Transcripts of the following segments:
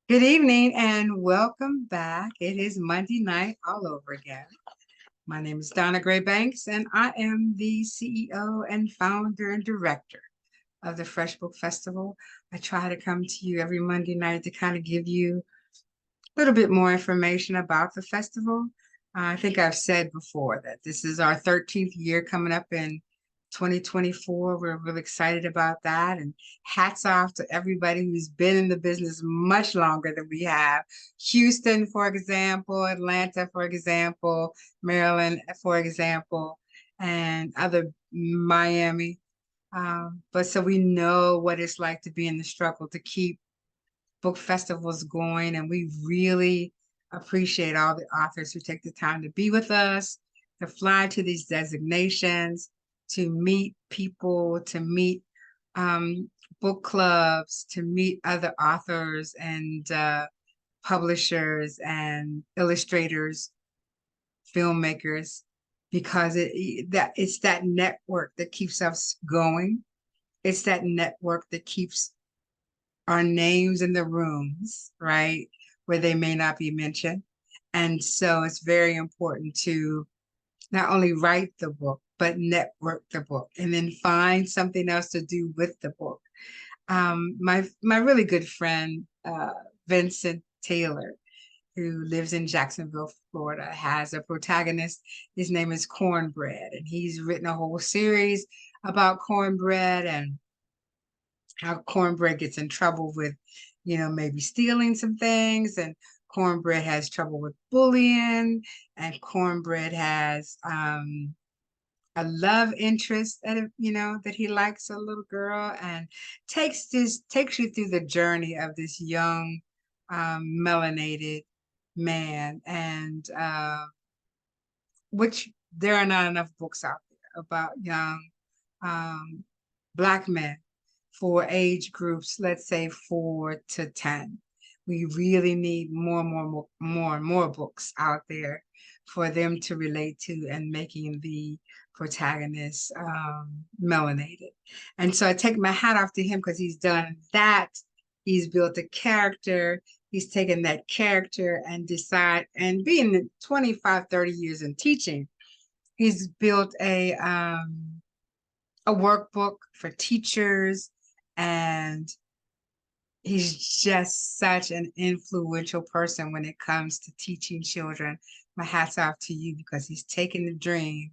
Good evening and welcome back. It is Monday night all over again. My name is Donna Gray Banks, and I am the CEO and founder and director of the Fresh Book Festival. I try to come to you every Monday night to kind of give you a little bit more information about the festival. I think I've said before that this is our 13th year coming up in 2024. We're really excited about that. And hats off to everybody who's been in the business much longer than we have. Houston, for example, Atlanta, for example, Maryland, for example, and other Miami. But so we know what it's like to be in the struggle to keep book festivals going, and we really appreciate all the authors who take the time to be with us, to fly to these designations, to meet people, to meet um, book clubs, to meet other authors and publishers and illustrators, filmmakers, because it's that network that keeps us going. It's that network that keeps our names in the rooms, right, where they may not be mentioned. And so it's very important to not only write the book, but network the book and then find something else to do with the book. My really good friend, Vincent Taylor, who lives in Jacksonville, Florida, has a protagonist. His name is Cornbread, and he's written a whole series about cornbread and how cornbread gets in trouble with, maybe stealing some things, and cornbread has trouble with bullying, and cornbread has a love interest that he likes, a little girl, and takes you through the journey of this young melanated man, and which there are not enough books out there about young um, Black men for age groups, let's say 4 to 10. We really need and more books out there for them to relate to and making the protagonist melanated. And so I take my hat off to him because he's done that. He's built a character. He's taken that character and being 25, 30 years in teaching, he's built a workbook for teachers, and he's just such an influential person when it comes to teaching children. My hat's off to you because he's taken the dream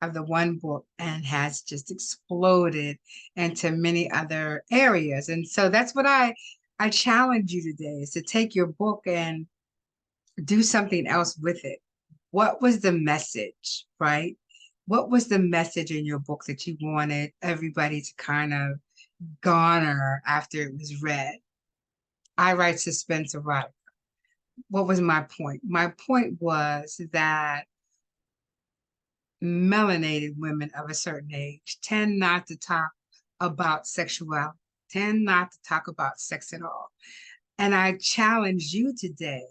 of the one book and has just exploded into many other areas. And so that's what I challenge you today, is to take your book and do something else with it. What was the message, right? What was the message in your book that you wanted everybody to kind of garner after it was read? I write suspense erotica. What was my point? My point was that melanated women of a certain age tend not to talk about sexuality, tend not to talk about sex at all. And I challenge you today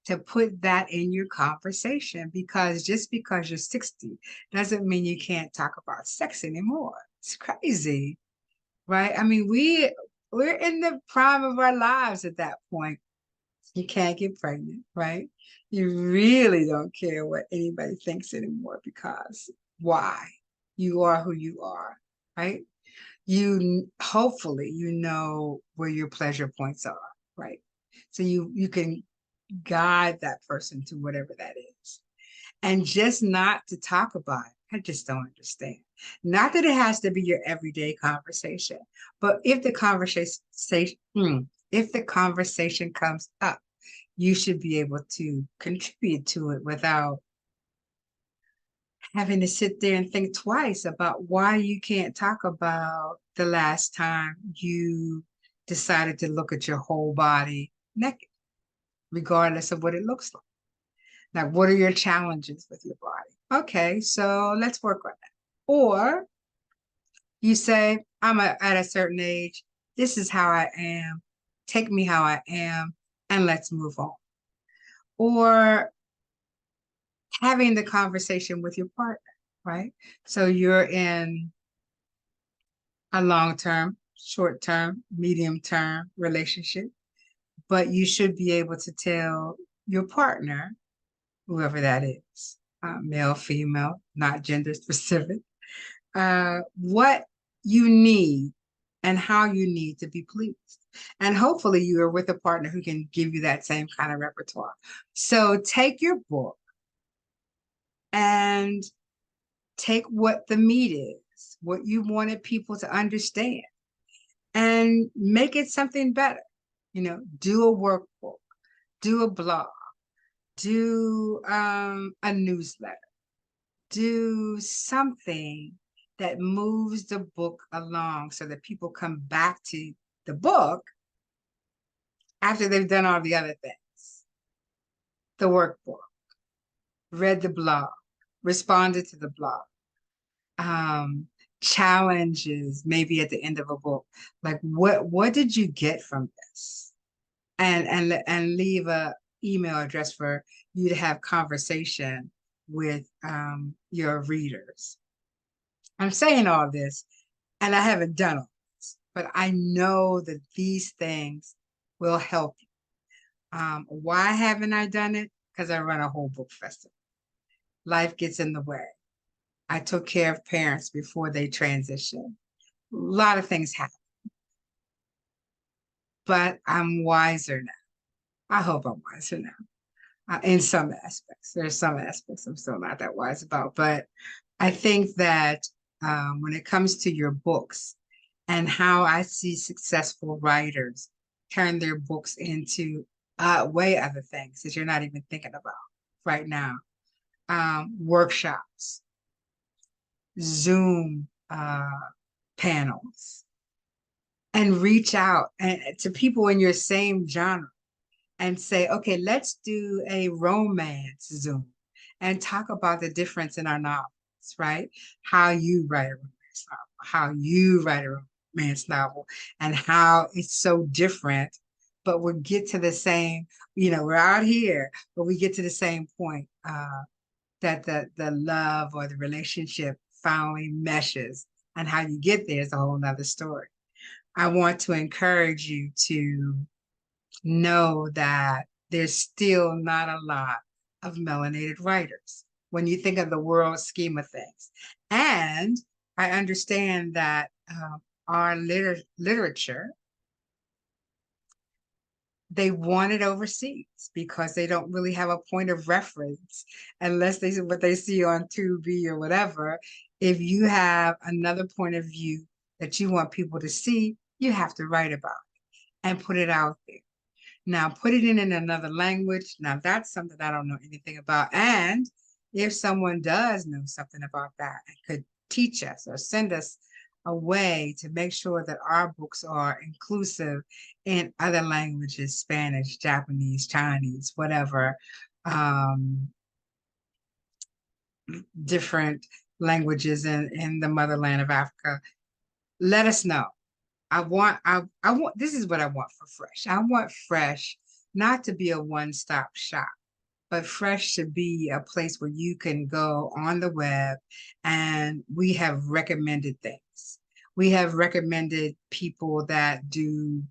to put that in your conversation, because just because you're 60 doesn't mean you can't talk about sex anymore. It's crazy, right? I mean, we're in the prime of our lives at that point. You can't get pregnant, right? You really don't care what anybody thinks anymore, because why? You are who you are, right? You hopefully you know where your pleasure points are, right? So you can guide that person to whatever that is. And just not to talk about it, I just don't understand. Not that it has to be your everyday conversation, but if the conversation comes up, you should be able to contribute to it without having to sit there and think twice about why you can't talk about the last time you decided to look at your whole body naked, regardless of what it looks like. Now, what are your challenges with your body? Okay, so let's work on that. Or you say, at a certain age, this is how I am, take me how I am, and let's move on. Or having the conversation with your partner, right? So you're in a long term, short term, medium term relationship. but you should be able to tell your partner, whoever that is, male, female, not gender specific, what you need and how you need to be pleased. And hopefully you are with a partner who can give you that same kind of repertoire. So take your book and take what the meat is, what you wanted people to understand, and make it something better. Do a workbook, do a blog, do a newsletter, do something that moves the book along so that people come back to the book after they've done all the other things. The workbook, read the blog, responded to the blog, um, challenges maybe at the end of a book. Like what did you get from this? And leave a email address for you to have conversation with your readers. I'm saying all this, and I haven't done all this, but I know that these things will help you. Why haven't I done it? Because I run a whole book festival. Life gets in the way. I took care of parents before they transitioned. A lot of things happen, but I'm wiser now. I hope I'm wiser now. In some aspects. There's some aspects I'm still not that wise about, but I think that when it comes to your books and how I see successful writers turn their books into way other things that you're not even thinking about right now. Workshops, Zoom panels, and reach out to people in your same genre and say, okay, let's do a romance Zoom and talk about the difference in our novels, right? How you write a romance novel, how you write a romance novel, and how it's so different, but we get to the same, we're out here, but we get to the same point, that the love or the relationship finally meshes, and how you get there is a whole nother story. I want to encourage you to know that there's still not a lot of melanated writers when you think of the world scheme of things. And I understand that our literature, they want it overseas because they don't really have a point of reference unless they see what they see on 2B or whatever. If you have another point of view that you want people to see, you have to write about it and put it out there. Now, put it in another language. Now, that's something I don't know anything about. And if someone does know something about that and could teach us or send us a way to make sure that our books are inclusive in other languages, Spanish, Japanese, Chinese, whatever, different languages in the motherland of Africa, let us know. I want, this is what I want for F.R.E.S.H. I want F.R.E.S.H. not to be a one-stop shop, but F.R.E.S.H. should be a place where you can go on the web and we have recommended things. We have recommended people that do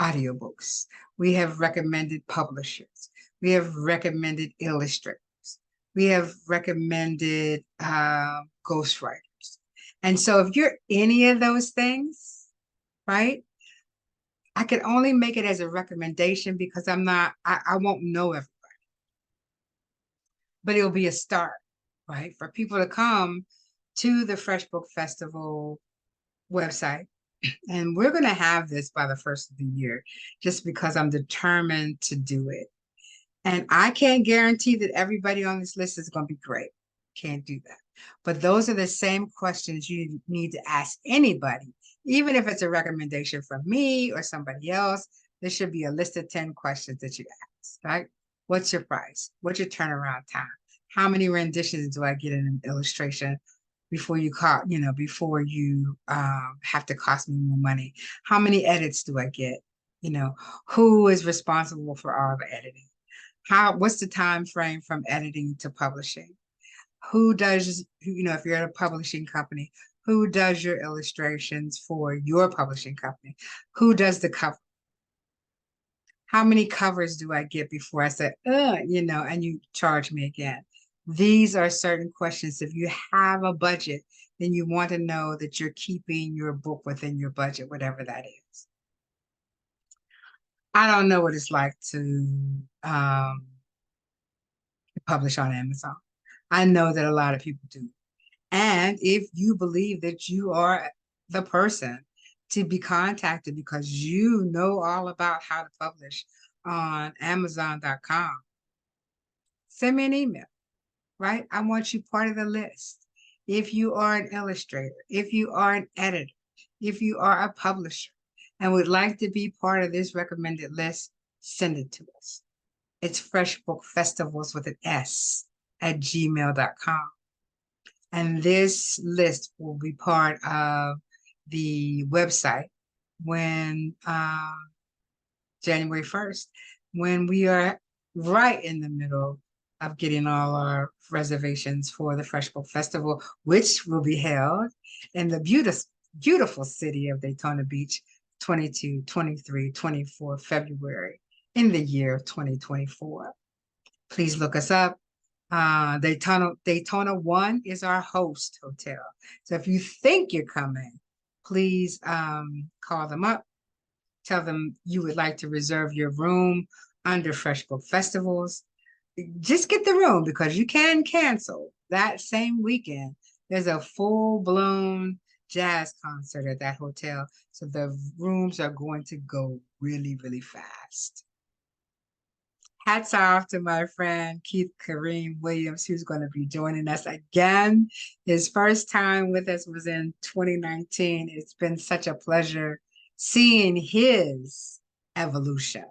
audiobooks. We have recommended publishers. We have recommended illustrators. We have recommended ghostwriters. And so if you're any of those things, right, I can only make it as a recommendation because I won't know everybody. But it'll be a start, right, for people to come to the F.R.E.S.H Book Festival website. And we're going to have this by the first of the year, just because I'm determined to do it. And I can't guarantee that everybody on this list is going to be great. Can't do that. But those are the same questions you need to ask anybody, even if it's a recommendation from me or somebody else. There should be a list of 10 questions that you ask, right? What's your price? What's your turnaround time? How many renditions do I get in an illustration before you before you have to cost me more money? How many edits do I get? Who is responsible for all the editing? What's the time frame from editing to publishing? Who does, if you're at a publishing company, who does your illustrations for your publishing company? Who does the cover? How many covers do I get before I say, and you charge me again? These are certain questions. If you have a budget, then you want to know that you're keeping your book within your budget, whatever that is. I don't know what it's like to publish on Amazon. I know that a lot of people do. And if you believe that you are the person to be contacted because you know all about how to publish on Amazon.com, send me an email, right? I want you part of the list. If you are an illustrator, if you are an editor, if you are a publisher and would like to be part of this recommended list, send it to us. It's Fresh Book Festivals with an S at gmail.com. And this list will be part of the website when January 1st, when we are right in the middle of getting all our reservations for the Fresh Book Festival, which will be held in the beautiful city of Daytona Beach, 22, 23, 24 February in the year of 2024. Please look us up. Daytona 1 is our host hotel. So if you think you're coming, please call them up. Tell them you would like to reserve your room under Fresh Book Festivals. Just get the room because you can cancel that same weekend. There's a full-blown jazz concert at that hotel. So the rooms are going to go really, really fast. Hats off to my friend Keith Kareem Williams, who's going to be joining us again. His first time with us was in 2019. It's been such a pleasure seeing his evolution.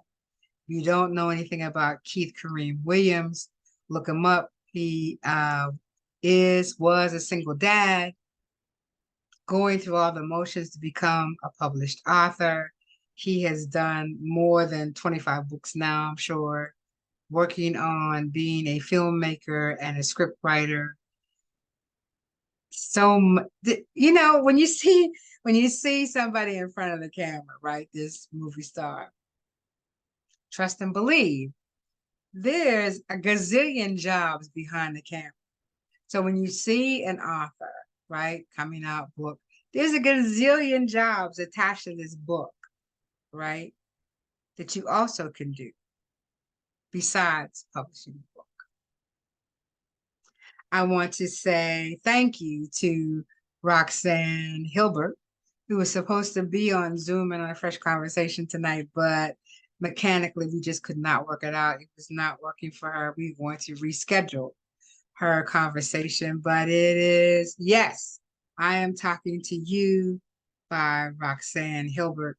If you don't know anything about Keith Kareem Williams, look him up. He was a single dad, going through all the motions to become a published author. He has done more than 25 books now, I'm sure, working on being a filmmaker and a script writer. So, when you see somebody in front of the camera, right, this movie star, trust and believe, there's a gazillion jobs behind the camera. So when you see an author, right, coming out book, there's a gazillion jobs attached to this book, right, that you also can do besides publishing the book. I want to say thank you to Roxanne Hilbert, who was supposed to be on Zoom and on a Fresh Conversation tonight, but mechanically we just could not work it out. It was not working for her. We want to reschedule her conversation, but it is, yes, I am talking to you by Roxanne Hilbert.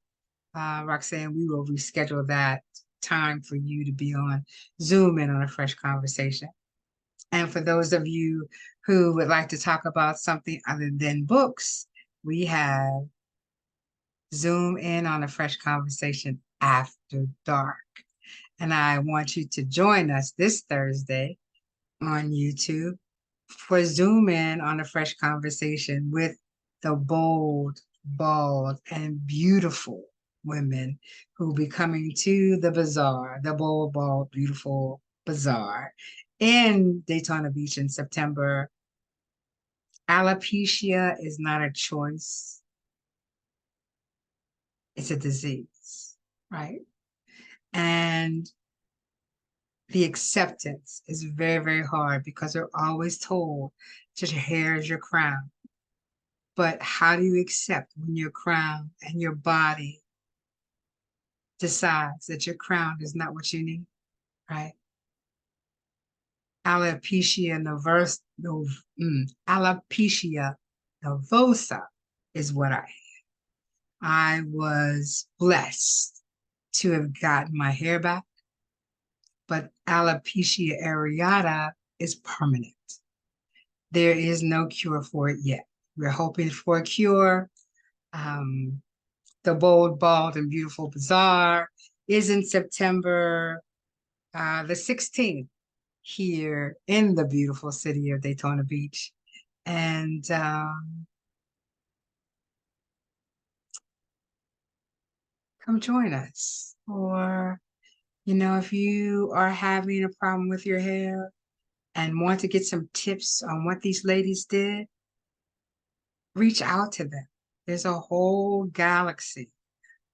Roxanne, we will reschedule that time for you to be on Zoom and on a Fresh Conversation. And for those of you who would like to talk about something other than books, we have Zoom in on a Fresh Conversation after dark. And I want you to join us this Thursday on YouTube for Zoom in on a Fresh Conversation with the bold, bald, and beautiful women who will be coming to the bazaar, the bold, bald, beautiful bazaar in Daytona Beach in September. Alopecia is not a choice. It's a disease, right? And the acceptance is very, very hard because we're always told that your hair is your crown. But how do you accept when your crown and your body decides that your crown is not what you need, right? Alopecia alopecia nervosa is what I was blessed to have gotten my hair back, but alopecia areata is permanent. There is no cure for it yet. We're hoping for a cure. The Bold, Bald, and Beautiful Bazaar is in September the 16th here in the beautiful city of Daytona Beach. And come join us. Or If you are having a problem with your hair and want to get some tips on what these ladies did, reach out to them. There's a whole galaxy.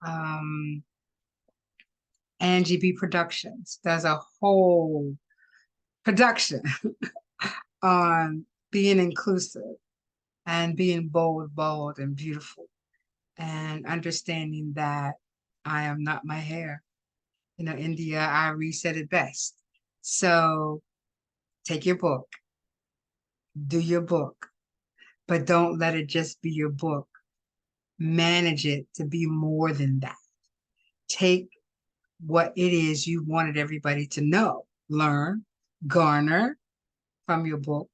Um, Angie B Productions does a whole production on being inclusive and being bold, and beautiful, and understanding that I am not my hair. India Irie said it best. So take your book, do your book, but don't let it just be your book. Manage it to be more than that. Take what it is you wanted everybody to know, learn, garner from your book,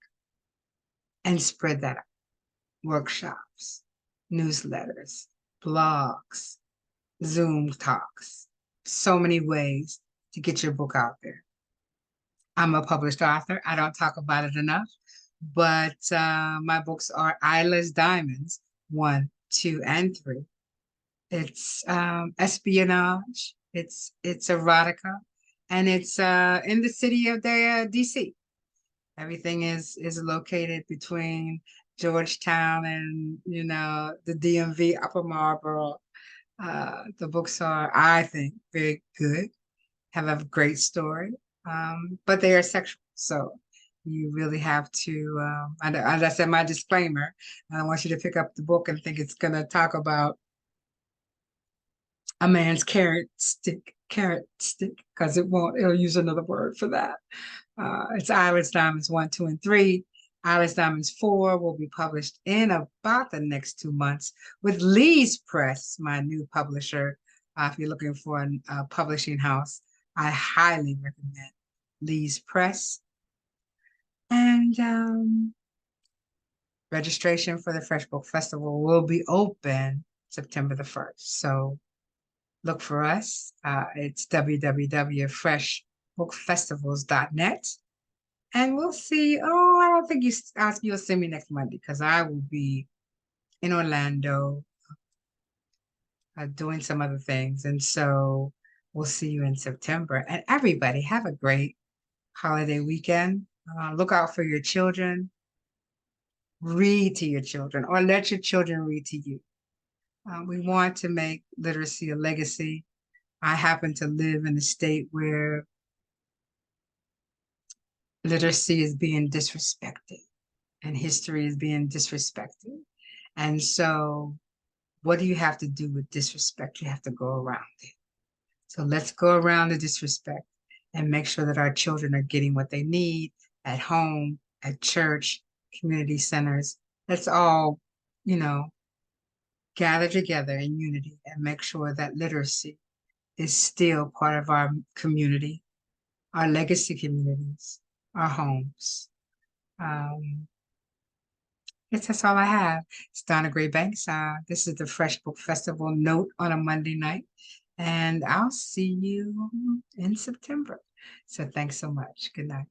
and spread that out. Workshops, newsletters, blogs, Zoom talks, so many ways to get your book out there. I'm a published author. I don't talk about it enough, but my books are Eyeless Diamonds 1, 2, and 3. It's espionage. It's erotica, and it's in the city of DC. Everything is located between Georgetown and the DMV, Upper Marlboro. The books are, I think, very good. Have a great story, but they are sexual, so you really have to. As I said, my disclaimer: I don't want you to pick up the book and think it's going to talk about a man's carrot stick, because it won't. It'll use another word for that. It's Iris Diamonds 1, 2, and 3. Iris Diamonds 4 will be published in about the next 2 months with Lee's Press, my new publisher. If you're looking for a publishing house, I highly recommend Lee's Press. And registration for the Fresh Book Festival will be open September the 1st. So look for us. It's www.freshbookfestivals.net. And we'll see. Oh, I don't think you'll see me next Monday because I will be in Orlando doing some other things. And so we'll see you in September. And everybody, have a great holiday weekend. Look out for your children. Read to your children or let your children read to you. We want to make literacy a legacy. I happen to live in a state where literacy is being disrespected and history is being disrespected. And so what do you have to do with disrespect? You have to go around it. So let's go around the disrespect and make sure that our children are getting what they need at home, at church, community centers. Let's all, gather together in unity and make sure that literacy is still part of our community, our legacy communities, our homes. That's all I have. It's Donna Gray Banks. This is the Fresh Book Festival note on a Monday night, and I'll see you in September. So thanks so much. Good night.